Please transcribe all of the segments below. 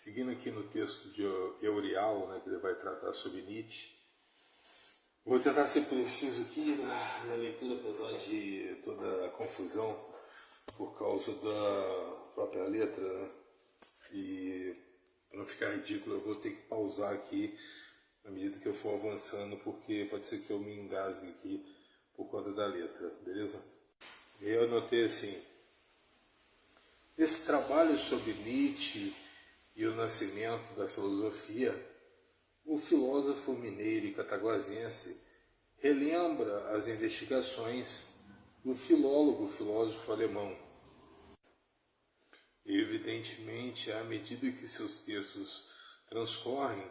Seguindo aqui no texto de Eurialo, que ele vai tratar sobre Nietzsche, vou tentar ser preciso aqui na leitura, apesar de toda a confusão por causa da própria letra, e para não ficar ridículo eu vou ter que pausar aqui na medida que eu for avançando, porque pode ser que eu me engasgue aqui por conta da letra, beleza? Eu anotei assim: esse trabalho sobre Nietzsche e o nascimento da filosofia, o filósofo mineiro e cataguasense relembra as investigações do filósofo alemão. Evidentemente, à medida que seus textos transcorrem,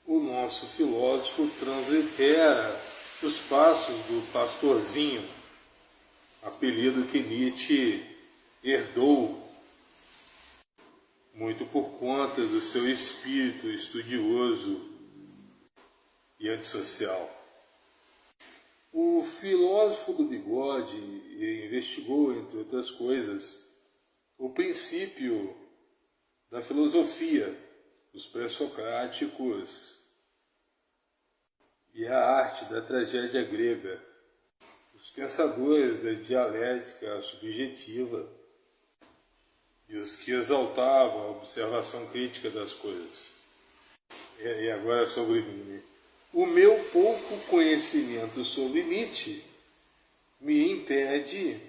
o nosso filósofo translitera os passos do pastorzinho, apelido que Nietzsche herdou muito por conta do seu espírito estudioso e antissocial. O filósofo do bigode investigou, entre outras coisas, o princípio da filosofia, os pré-socráticos e a arte da tragédia grega, os pensadores da dialética subjetiva e os que exaltavam a observação crítica das coisas. E agora sobre mim. O meu pouco conhecimento sobre Nietzsche me impediu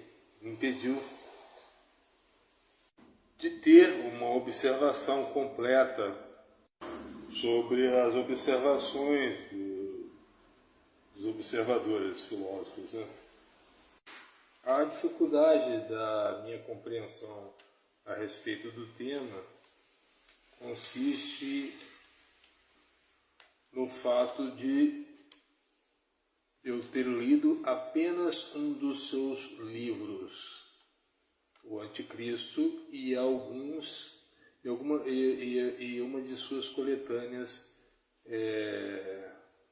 de ter uma observação completa sobre as observações dos observadores filósofos. A dificuldade da minha compreensão a respeito do tema consiste no fato de eu ter lido apenas um dos seus livros, O Anticristo, e uma de suas coletâneas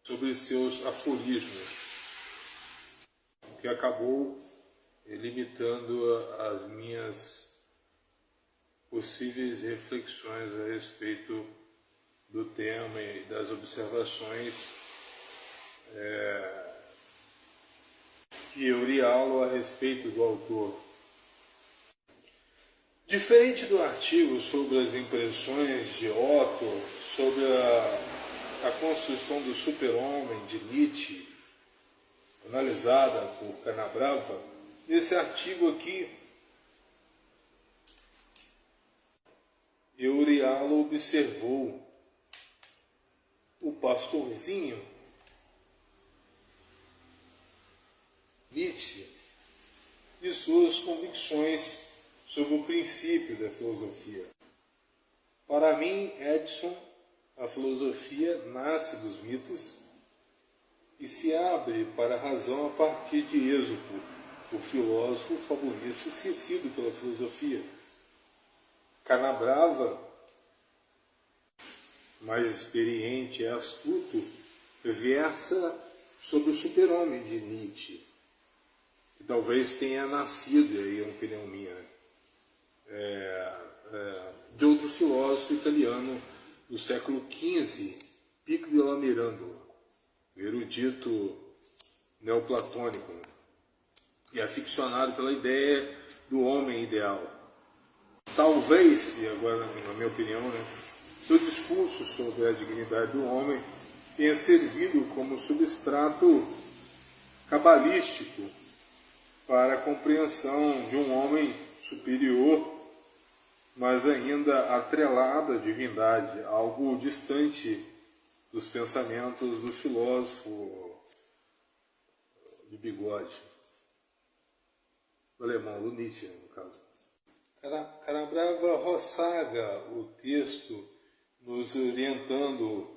sobre seus aforismos, o que acabou limitando as minhas possíveis reflexões a respeito do tema e das observações de Eurialo a respeito do autor. Diferente do artigo sobre as impressões de Otto, sobre a construção do super-homem de Nietzsche, analisada por Canabrava, nesse artigo aqui, Eurialo observou o pastorzinho Nietzsche e suas convicções sobre o princípio da filosofia. Para mim, Edson, a filosofia nasce dos mitos e se abre para a razão a partir de Êxopo, o filósofo fabulista esquecido pela filosofia. Canabrava, mais experiente e astuto, versa sobre o super-homem de Nietzsche, que talvez tenha nascido, aí é uma opinião minha, de outro filósofo italiano do século XV, Pico della Mirandola, erudito neoplatônico, e aficionado pela ideia do homem ideal. Talvez, e agora na minha opinião, seu discurso sobre a dignidade do homem tenha servido como substrato cabalístico para a compreensão de um homem superior, mas ainda atrelado à divindade, algo distante dos pensamentos do filósofo de bigode, do alemão, do Nietzsche, no caso. Canabrava roçaga o texto, nos orientando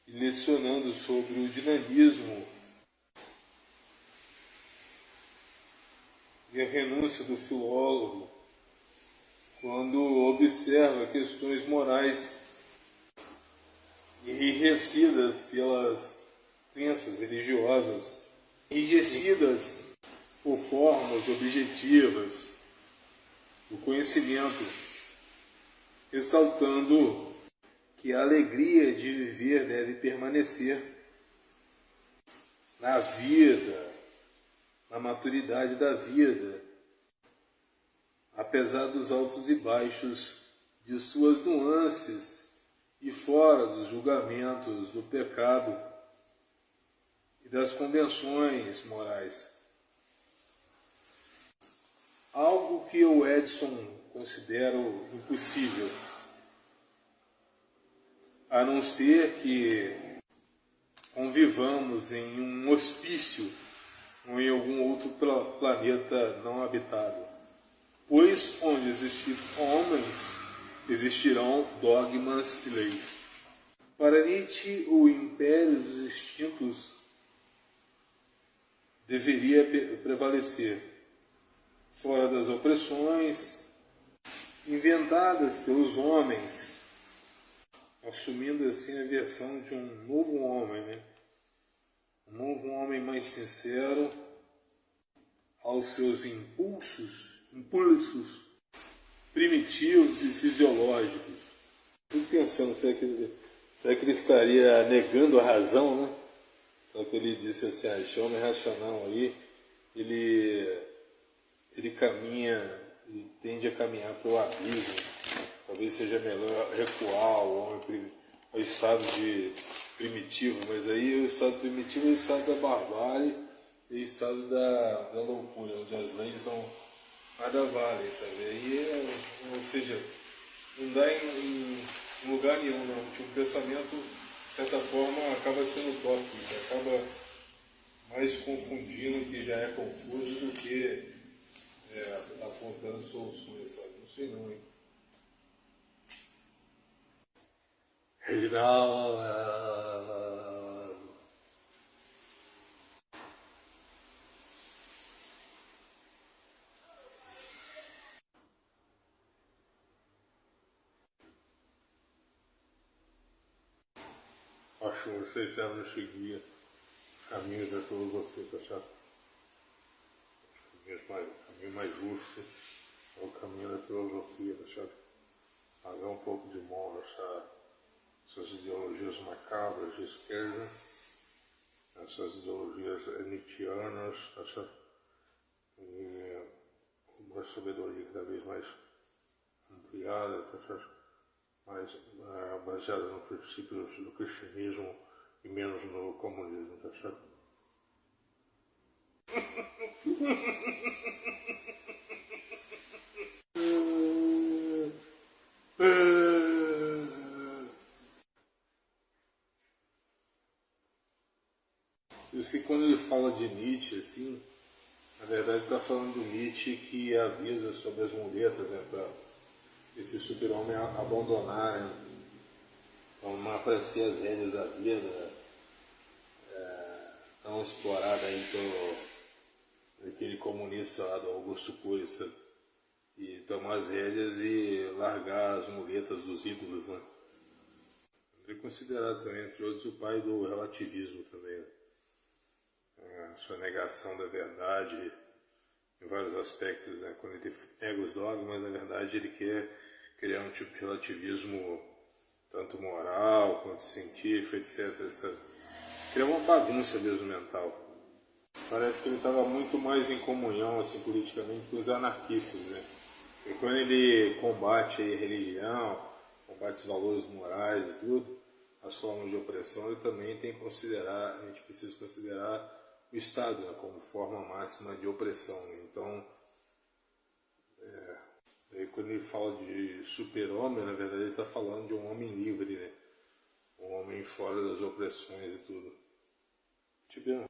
e lecionando sobre o dinamismo e a renúncia do filólogo quando observa questões morais enrijecidas pelas crenças religiosas, enrijecidas por formas objetivas do conhecimento ressaltando que a alegria de viver deve permanecer na vida, na maturidade da vida, apesar dos altos e baixos, de suas nuances e fora dos julgamentos do pecado e das convenções morais. Algo que o Edson considera impossível, a não ser que convivamos em um hospício ou em algum outro planeta não habitado. Pois onde existir homens, existirão dogmas e leis. Para Nietzsche, o império dos instintos deveria prevalecer, fora das opressões inventadas pelos homens, assumindo assim a versão de um novo homem, um novo homem mais sincero aos seus impulsos primitivos e fisiológicos. Fico pensando, será que ele estaria negando a razão, né? Só que ele disse assim, esse homem racional aí, ele caminha, ele tende a caminhar para o abismo. Talvez seja melhor recuar o homem ao estado de primitivo, mas aí o estado primitivo é o estado da barbárie e o estado da loucura, onde as leis não nada vale, sabe? Aí, ou seja, não dá em lugar nenhum, não. Tipo, o pensamento, de certa forma, acaba sendo utópico, acaba mais confundindo o que já é confuso do que apontando soluções, sabe? Não sei não, hein? Reginaldo. Acho que vocês devem seguir o caminho da filosofia, tá certo? O caminho mais justo é o caminho da filosofia, tá certo? Haver um pouco de mão essas ideologias macabras de esquerda, essas ideologias nietzschianas, tá certo? E uma sabedoria cada vez mais ampliada, tá certo? Mais baseadas nos princípios do cristianismo e menos no comunismo, tá certo? Eu sei que quando ele fala de Nietzsche, assim, na verdade está falando do Nietzsche que avisa sobre as muletas, né, para esse super-homem abandonar, né, tomar para si as rédeas da vida, tão explorada aí pelo aquele comunista lá do Augusto Cury, sabe? E tomar as rédeas e largar as muletas dos ídolos, né? Ele é considerado também, entre outros, o pai do relativismo também, né? A sua negação da verdade em vários aspectos, né? Quando ele nega os dogmas, na verdade ele quer criar um tipo de relativismo tanto moral quanto científico, etc. Criar uma bagunça mesmo mental. Parece que ele estava muito mais em comunhão assim, politicamente com os anarquistas, né? E quando ele combate a religião, combate os valores morais e tudo, as formas de opressão, ele também tem que considerar, a gente precisa considerar o Estado, né, como forma máxima de opressão. Então, quando ele fala de super-homem, na verdade ele está falando de um homem livre, né? Um homem fora das opressões e tudo. Tipo,